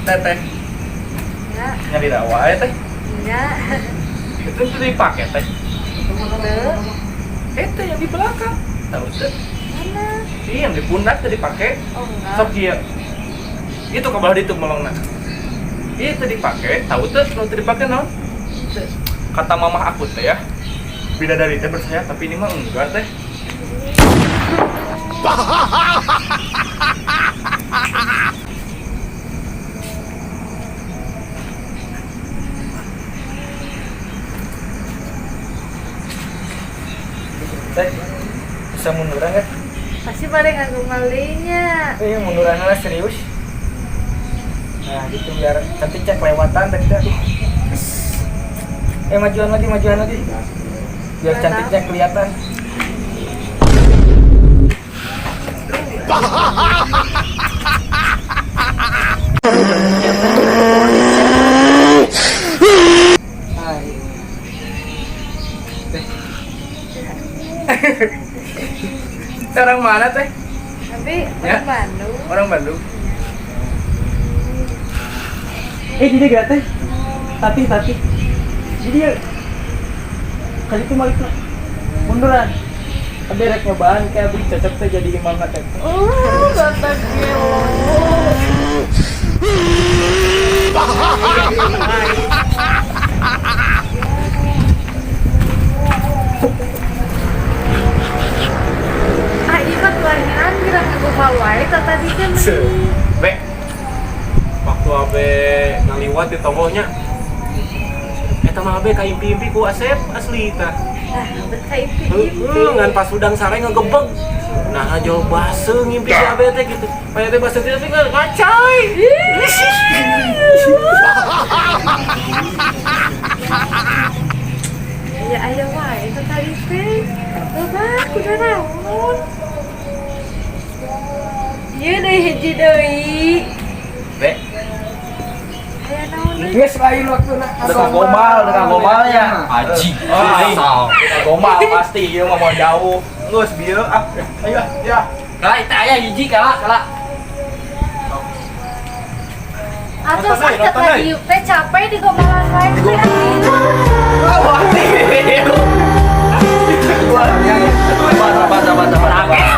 Teteh. Ya. Nyari rawa ya teh. Ya. Itu dipakai teh. Tuh. Itu yang di belakang. Tahu teh? Mana? Iya yang di pundak teh dipakai. Oh enggak. Sok kieu. Itu kabar itu melongna. Itu dipakai, tahu teh kalau dipakai naon? Kata mamah aku teh ya. Bidadari teh bersayap tapi ini mah enggak teh. Teh, bisa munduran kan? Pasti pada nganggo malingnya. Iya munduran lah serius. Nah gitu biar cantik cek lewatan tadi teh. Majuan lagi. Biar cantiknya kelihatan. Orang mana teh? Tapi Ya. orang Bandung. Orang Bandung. Di dia gak teh? Tati. Di dia. Kali itu balik lah. Munduran. Ada rek nyobaan kayak abis cocok teh jadi imam teh. Kata gelo. Ikat kelahiran kira nganggo pawai tadi kan. Be, waktu abe ngaliwat di tokohnya, eta mah abe kaimpi-impi ku Asep asli tah. Nah, betul Ngan pas udang sare ngegebeg. Nah, jauh base ngimpi si abe teh gitu. Paya teh base teh ngacai. Ya aya wae itu tadi teh. Loba kudu naon. Ieu deui hiji deui. Be, Aya naon deui? geus lain waktuna. Dengan gomalnya. Aji. Gomal pasti ieu mah mau jauh. Geus bieu ah. Ayo ya. Kala eta aya hiji kala. Atuh sakit lagi teh capek di gomalan wae teh. Wah, ini. Wah, yang itu. Bata.